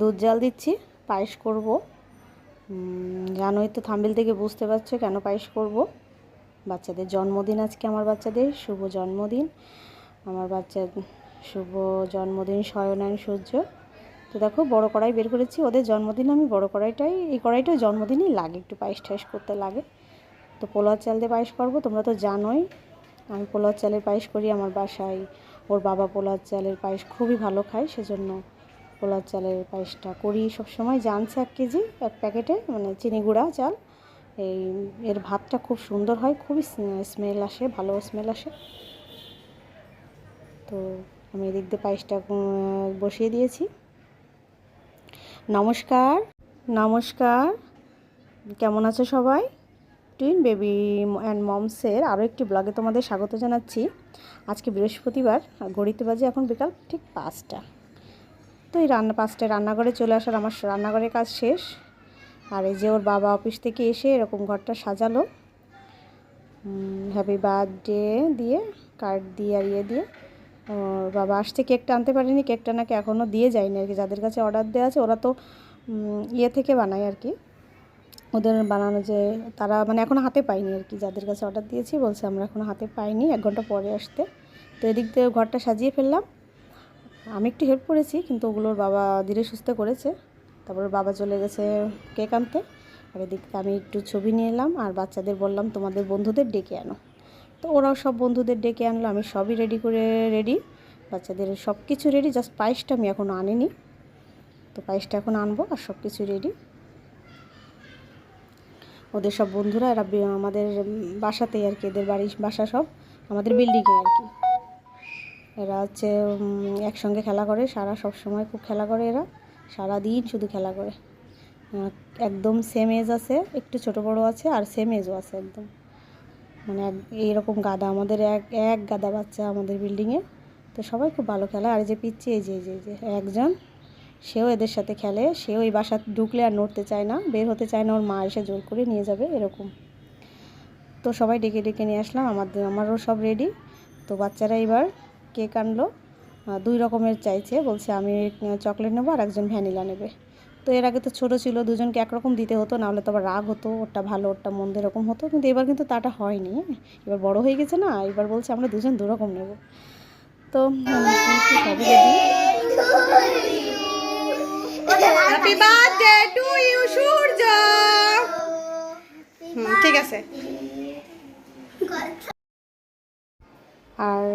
দুধ জাল দিচ্ছি, পায়েস করব। জানোই তো, থাম্বনেল থেকে বুঝতে পারছো কেন পায়েস করব। বাচ্চাদের জন্মদিন আজকে, আমার বাচ্চাদের শুভ জন্মদিন। আমার বাচ্চার শুভ জন্মদিন শয়নায়ন সূর্য। তো দেখো বড় কড়াই বের করেছি, ওদের জন্মদিন আমি বড় কড়াইটাই, এই কড়াইটাও জন্মদিনই লাগে, একটু পায়েস টায়েস করতে লাগে। তো পোলাও চাল দিয়ে পায়েস করব, তোমরা তো জানোই আমি পোলাও চালের পায়েস করি। আমার বাসায় ওর বাবা পোলাও চালের পায়েস খুবই ভালো খায়, সেজন্য পোলাও চালের পায়েসটা করি সবসময়। জানছে 1 কেজি, 1 প্যাকেটে, মানে চিনি গুঁড়া চাল। এর ভাতটা খুব সুন্দর হয়, খুবই স্মেল আসে, ভালো স্মেল আসে। তো আমি এদিক দিয়ে পায়েসটা বসিয়ে দিয়েছি। নমস্কার, নমস্কার, কেমন আছো সবাই? টুইন বেবি অ্যান্ড মমসের আরও একটি ব্লগে তোমাদের স্বাগত জানাচ্ছি। আজকে বৃহস্পতিবার, ঘড়িতে বাজে এখন বিকাল ঠিক 5টা। তো এই 5টায় রান্নাঘরে চলে আসার, আমার রান্নাঘরের কাজ শেষ। আর এই যে ওর বাবা অফিস থেকে এসে এরকম ঘরটা সাজালো, হ্যাপি বার্থডে দিয়ে, কার্ড দিয়ে আর ইয়ে দিয়ে। ওর বাবা আসছে, কেকটা আনতে পারেনি, কেকটা নাকি এখনও দিয়ে যায়নি আর কি। যাদের কাছে অর্ডার দেওয়া আছে ওরা তো ইয়ে থেকে বানায় আর কি, ওদের বানানো যে তারা মানে এখনও হাতে পায়নি আর কি। যাদের কাছে অর্ডার দিয়েছি বলছে আমরা এখনও হাতে পাইনি, 1 ঘন্টা পরে আসতে। তো এদিক দিয়ে ঘরটা সাজিয়ে ফেললাম। আমি একটু হেল্প করেছি, কিন্তু ওগুলোর বাবা ধীরে সুস্থে করেছে। তারপরে বাবা চলে গেছে কেক আনতে। আর এদিক আমি একটু ছবি নিয়ে এলাম, আর বাচ্চাদের বললাম তোমাদের বন্ধুদের ডেকে আনো। তো ওরাও সব বন্ধুদের ডেকে আনলো, আমি সবই রেডি, বাচ্চাদের সব কিছু রেডি, জাস্ট পায়েসটা আমি এখনও আনিনি। তো পায়েসটা এখন আনবো, আর সব কিছু রেডি। ওদের সব বন্ধুরা এরা আমাদের বাসাতেই আর কি, এদের বাসা সব আমাদের বিল্ডিংয়ে আর কি। এরা হচ্ছে একসঙ্গে খেলা করে, সব সময় খুব খেলা করে এরা, সারাদিন শুধু খেলা করে। একদম সেম এজ আছে, একটু ছোট বড় আছে, আর সেম এজও আছে একদম, মানে এইরকম গাদা আমাদের এক গাদা বাচ্চা আমাদের বিল্ডিংয়ে। তো সবাই খুব ভালো খেলে। আর যে পিচ্ছি এই যে একজন, সেও এদের সাথে খেলে। সেও এই বাসা ঢুকলে আর নড়তে চায় না, বের হতে চায় না, ওর মা এসে জোর করে নিয়ে যাবে এরকম। তো সবাই ডেকে নিয়ে আসলাম, আমারও সব রেডি। তো বাচ্চারা এবার কেক আনলো, 2 রকমের চাইছে, বলছে আমি চকলেট নেবো আর একজন ভ্যানিলা নেবে। তো এর আগে তো ছোটো ছিল, দুজনকে একরকম দিতে হতো, নাহলে তো আবার রাগ হতো, ওটা ভালো ওটা মন্দ এরকম হতো। কিন্তু এবার কিন্তু তাটা হয়নি, এবার বড় হয়ে গেছে না, এবার বলছে আমরা দুজন 2 রকম নেব। তো সবই ready. Happy birthday to you Surya. ঠিক আছে। আর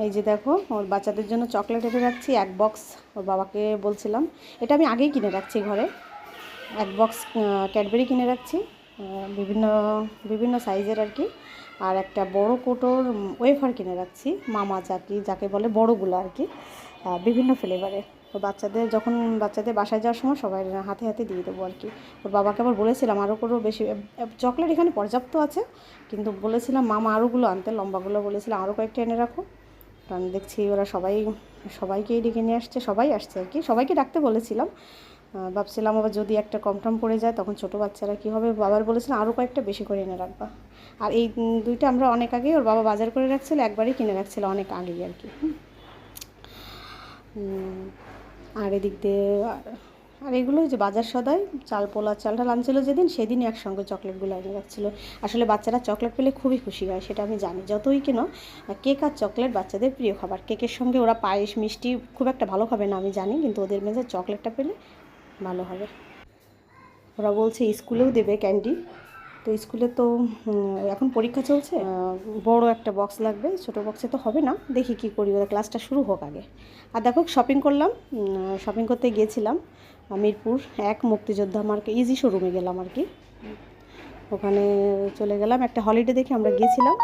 এই যে দেখো, ওর বাচ্চাদের জন্য চকলেট এনে রাখছি 1 বক্স। ওর বাবাকে বলছিলাম, এটা আমি আগেই কিনে রাখছি ঘরে, 1 বক্স ক্যাডবেরি কিনে রাখছি, বিভিন্ন বিভিন্ন সাইজের আর কি। আর একটা বড় কোটোর ওয়েফার কিনে রাখছি, মামা যাকে বলে বড়গুলো আর কি, বিভিন্ন ফ্লেভারের। তো বাচ্চাদের বাসায় যাওয়ার সময় সবাই হাতে হাতে দিয়ে দেবো আর কি। ওর বাবাকে আবার বলেছিলাম আরও করে বেশি চকলেট এখানে পর্যাপ্ত আছে, কিন্তু বলেছিলাম মামা আরোগুলো আনতে, লম্বাগুলো বলেছিলাম আরও কয়েকটা এনে রাখো। কারণ দেখছি ওরা সবাইকেই ডেকে নিয়ে আসছে, সবাই আসছে আর কি, সবাইকে ডাকতে বলেছিলাম। ভাবছিলাম আবার যদি একটা কম পড়ে যায় তখন ছোটো বাচ্চারা কী হবে, বাবার বলেছিলাম আরও কয়েকটা বেশি করে এনে রাখবা। আর এই 2টা আমরা অনেক আগেই ওর বাবা বাজার করে রাখছিল, একবারই কিনে রাখছিল অনেক আগেই আর কি। আর এদিক দিয়ে আর এগুলো যে বাজার সদাই পোলার চালটা আনছিল যেদিন, সেদিনই একসঙ্গে চকলেটগুলো এনে রাখছিলো। আসলে বাচ্চারা চকলেট পেলে খুবই খুশি হয়, সেটা আমি জানি। যতই কেন কেক আর চকলেট বাচ্চাদের প্রিয় খাবার। কেকের সঙ্গে ওরা পায়েস মিষ্টি খুব একটা ভালো খাবে না আমি জানি, কিন্তু ওদের মেঝে চকলেটটা পেলে ভালো হবে। ওরা বলছে স্কুলেও দেবে ক্যান্ডি। তো স্কুলে তো এখন পরীক্ষা চলছে, বড় একটা বক্স লাগবে, ছোটো বক্সে তো হবে না, দেখি কী করি, ওদের ক্লাসটা শুরু হোক আগে। আর দেখো শপিং করলাম, শপিং করতে গিয়েছিলাম মিরপুর 1 মুক্তিযোদ্ধা মার্কেট ইজি শোরুমে গেলাম আর কি। ওখানে চলে গেলাম, একটা হলিডে দেখে আমরা গিয়েছিলাম।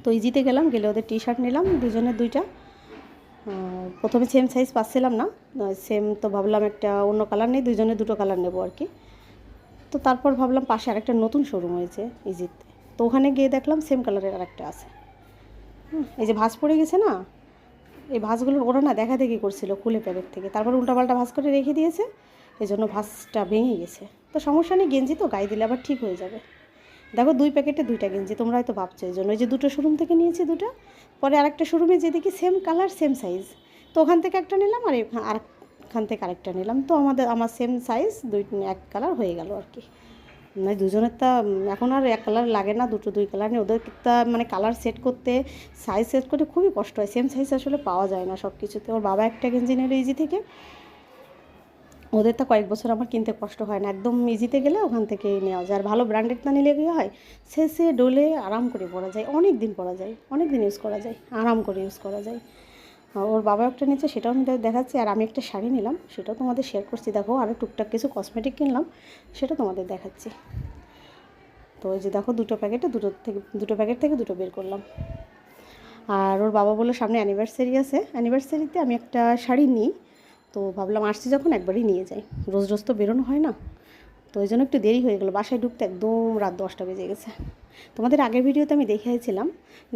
তো ইজিতে গেলে ওদের টি-শার্ট নিলাম, দুজনের 2টা। প্রথমে সেম সাইজ পাচ্ছিলাম না, সেম, তো ভাবলাম একটা অন্য কালার নেই, দুজনে 2টো কালার নেবো আর কি। তো তারপর ভাবলাম পাশে আরেকটা নতুন শোরুম হয়েছে ইজিতে, তো ওখানে গিয়ে দেখলাম সেম কালারের আরেকটা আছে। এই যে ভাঁজ পড়ে গেছে না, এই ভাঁজগুলোর ওরা না দেখাদেখি করছিল খুলে প্যাকেট থেকে, তারপর উল্টাপাল্টা ভাঁজ করে রেখে দিয়েছে, এই জন্য ভাঁজটা ভেঙে গেছে। তো সমস্যা নেই, গেঞ্জি তো গায়ে দিলে আবার ঠিক হয়ে যাবে। দেখো 2 প্যাকেটে 2টা গেঞ্জি, তোমরা হয়তো ভাবছো এই জন্য। এই যে 2টো শোরুম থেকে নিয়েছি 2টা, পরে আরেকটা শোরুমে যে দেখি সেম কালার সেম সাইজ, তো ওখান থেকে একটা নিলাম, আর ওইখান থেকে আরেকটা নিলাম। তো আমার সেম সাইজ এক কালার হয়ে গেল আর কি। মানে দুজনের তা এখন আর এক কালার লাগে না, দুই কালার নেই। ওদের তা মানে কালার সেট করতে, সাইজ সেট করতে খুবই কষ্ট হয়। সেম সাইজ আসলে পাওয়া যায় না সব কিছুতে। ওর বাবা একটা গেঞ্জি নিল ইজি থেকে, ওদের তো কয়েক বছর আমার কিনতে কষ্ট হয় না, একদম ইজিতে গেলে ওখান থেকে নেওয়া যায়। আর ভালো ব্র্যান্ডেড না নিলে কী হয়, সে ডোলে আরাম করে পরা যায়, অনেক দিন পরা যায়, অনেক দিন ইউজ করা যায়, আরাম করে ইউজ করা যায়। ওর বাবা একটা নিচ্ছে, সেটাও আমি দেখাচ্ছি। আর আমি একটা শাড়ি নিলাম, সেটাও তোমাদের শেয়ার করছি। দেখো আরও টুকটাক কিছু কসমেটিক কিনলাম, সেটা তোমাদের দেখাচ্ছি। তো ওই যে দেখো দুটো প্যাকেট থেকে দুটো বের করলাম। আর ওর বাবা বললো সামনে অ্যানিভার্সারি আছে, অ্যানিভার্সারিতে আমি একটা শাড়ি নিই। তো ভাবলাম আসছি যখন একবারই নিয়ে যাই, রোজ রোজ তো বেরোনো হয় না। তো ওই জন্য একটু দেরি হয়ে গেলো, বাসায় ঢুকতে একদম রাত 10টা বেজে গেছে। তোমাদের আগের ভিডিওতে আমি দেখিয়েছিলাম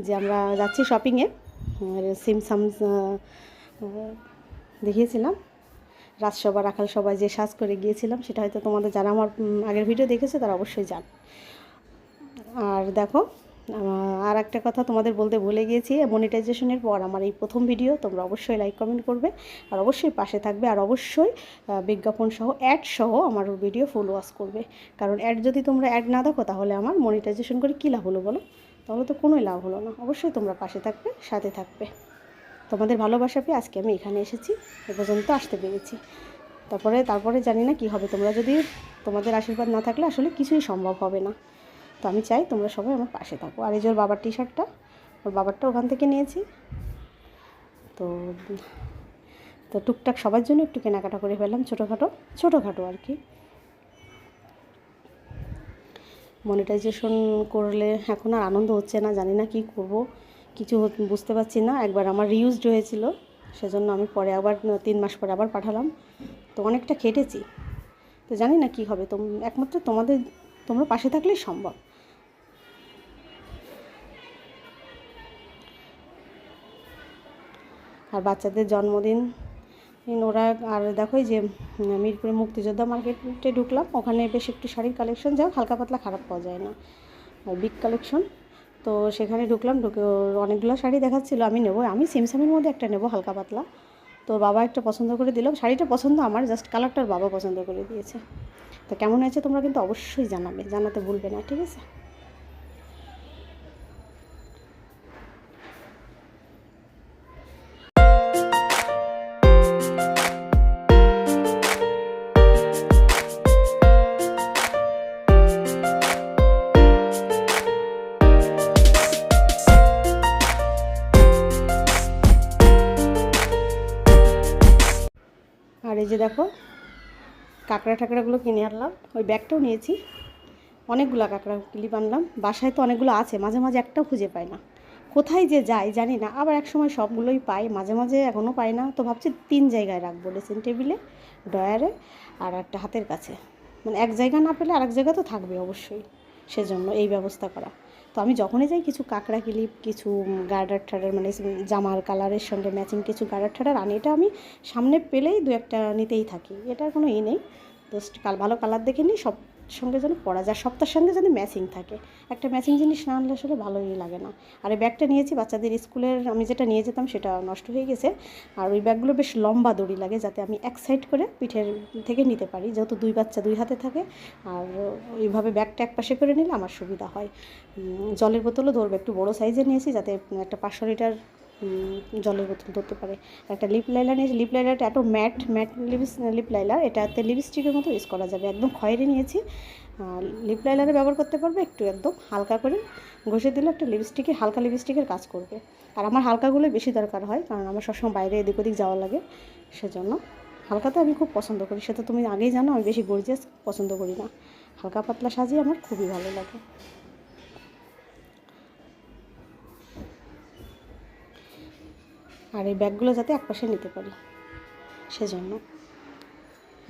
যে আমরা যাচ্ছি শপিংয়ে, সিমসাম দেখিয়েছিলাম। রাজসভা রাখাল সবাই যে সাজ করে গিয়েছিলাম, সেটা হয়তো তোমাদের যারা আমার আগের ভিডিও দেখেছে তারা অবশ্যই জান। আর দেখো আর একটা কথা তোমাদের বলতে ভুলে গিয়েছি, মনিটাইজেশনের পর আমার এই প্রথম ভিডিও, তোমরা অবশ্যই লাইক কমেন্ট করবে আর অবশ্যই পাশে থাকবে। আর অবশ্যই বিজ্ঞাপন সহ অ্যাড সহ আমার ভিডিও ফুল ওয়াচ করবে। কারণ অ্যাড যদি তোমরা অ্যাড না দেখো তাহলে আমার মনিটাইজেশন করে কী লাভ হলো বলো? তাহলে তো কোনোই লাভ হলো না। অবশ্যই তোমরা পাশে থাকবে, সাথে থাকবে। তোমাদের ভালোবাসা পেয়ে আজকে আমি এখানে এসেছি, এ পর্যন্ত আসতে পেরেছি। তারপরে জানি না কি হবে, তোমরা যদি তোমাদের আশীর্বাদ না থাকলে আসলে কিছুই সম্ভব হবে না। তো আমি চাই তোমরা সবাই আমার পাশে থাকো। আর এই যে ওর বাবার টি শার্টটা, ওর বাবারটা ওখান থেকে নিয়েছি। তো তো টুকটাক সবার জন্য একটু কেনাকাটা করে ফেললাম, ছোটোখাটো আর কি। মনিটাইজেশন করলে এখন আর আনন্দ হচ্ছে না, জানি না কি করব, কিছু বুঝতে পারছি না। একবার আমার রিউজড হয়েছিল, সেজন্য আমি পরে আবার 3 মাস পরে আবার পাঠালাম। তো অনেকটা খেটেছি, তো জানি না কি হবে। একমাত্র তোমরা পাশে থাকলেই সম্ভব। আর বাচ্চাদের জন্মদিন ওরা, আর দেখো যে মিরপুরে মুক্তিযোদ্ধা মার্কেটে ঢুকলাম, ওখানে বেশ একটু শাড়ির কালেকশন, যাও হালকা পাতলা খারাপ পাওয়া যায় না, আর বিগ কালেকশন। তো সেখানে ঢুকে অনেকগুলো শাড়ি দেখাচ্ছিলো, আমি সিমসামের মধ্যে একটা নেবো হালকা পাতলা। তো বাবা একটা পছন্দ করে দিল, শাড়িটা পছন্দ আমার, জাস্ট কালারটার বাবা পছন্দ করে দিয়েছে। তো কেমন হয়েছে তোমরা কিন্তু অবশ্যই জানাতে ভুলবে না, ঠিক আছে? আর এই যে দেখো কাঁকড়াগুলো কিনে আনলাম, ওই ব্যাগটাও নিয়েছি। অনেকগুলো কাঁকড়া ক্লিপ আনলাম, বাসায় তো অনেকগুলো আছে, মাঝে মাঝে একটাও খুঁজে পাই না, কোথায় যে যাই জানি না। আবার এক সময় সবগুলোই পাই, মাঝে মাঝে এখনও পাই না। তো ভাবছি 3 জায়গায় রাখবো, ড্রেসিং টেবিলে, ড্রয়ারে, আর একটা হাতের কাছে। মানে এক জায়গা না পেলে আরেক জায়গা তো থাকবে অবশ্যই, সেজন্য এই ব্যবস্থা করা। তো আমি যখনই যাই কিছু কাঁকড়া ক্লিপ, কিছু গার্ডার ঠাডার, মানে জামার কালারের সঙ্গে ম্যাচিং কিছু গার্ডার ঠাডার আনি। এটা আমি সামনে পেলেই 2-1টা নিতেই থাকি, এটার কোনো নেই। জাস্ট ভালো কালার দেখে নিই, সব সঙ্গে যেন পরা যায়, সবটার সঙ্গে যেন ম্যাচিং থাকে। একটা ম্যাচিং জিনিস না আনলে আসলে ভালোই লাগে না। আর এই ব্যাগটা নিয়েছি বাচ্চাদের স্কুলের, আমি যেটা নিয়ে যেতাম সেটা নষ্ট হয়ে গেছে। আর ওই ব্যাগগুলো বেশ লম্বা দড়ি লাগে, যাতে আমি এক সাইড করে পিঠের থেকে নিতে পারি, যেহেতু 2 বাচ্চা 2 হাতে থাকে। আর ওইভাবে ব্যাগটা এক পাশে করে নিলে আমার সুবিধা হয়। জলের বোতলও ধরবে, একটু বড়ো সাইজের নিয়েছি, যাতে একটা 500 লিটার জলের বোতল ধরতে পারে। একটা লিপ লাইলার নিয়েছি, লিপ লাইলারটা এত ম্যাট লিপ লাইলার, এটাতে লিপস্টিকের মতো ইউজ করা যাবে, একদম খয়েরি নিয়েছি। লিপ লাইলারে ব্যবহার করতে পারবে, একদম হালকা করে ঘষে দিলে একটা হালকা লিপস্টিকের কাজ করবে। আর আমার হালকাগুলোই বেশি দরকার হয়, কারণ আমার সবসময় বাইরে এদিক ওদিক যাওয়া লাগে, সেজন্য হালকাতে আমি খুব পছন্দ করি। সেটা তুমি আগেই জানো, আমি বেশি গর্জিয়াস পছন্দ করি না, হালকা পাতলা সাজিয়ে আমার খুবই ভালো লাগে। আর এই ব্যাগগুলো যাতে একপাশে নিতে পারি, সেজন্য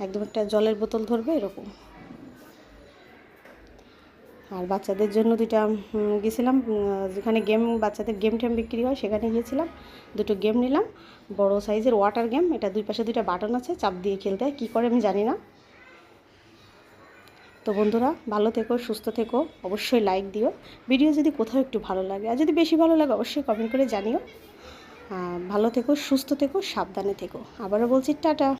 একদম একটা জলের বোতল ধরবে এরকম। আর বাচ্চাদের জন্য 2টা গেছিলাম, যেখানে বাচ্চাদের গেম বিক্রি হয়, সেখানে গিয়েছিলাম। 2টো গেম নিলাম, বড় সাইজের ওয়াটার গেম। এটা 2 পাশে 2টা বাটন আছে, চাপ দিয়ে খেলতে হয়, কী করে আমি জানি না। তো বন্ধুরা, ভালো থেকো, সুস্থ থেকো, অবশ্যই লাইক দিও ভিডিও যদি কোথাও একটু ভালো লাগে, আর যদি বেশি ভালো লাগে অবশ্যই কমেন্ট করে জানিও। ভালো থেকো, সুস্থ থেকো, সাবধানে থেকো। আবারও বলছি টাটা।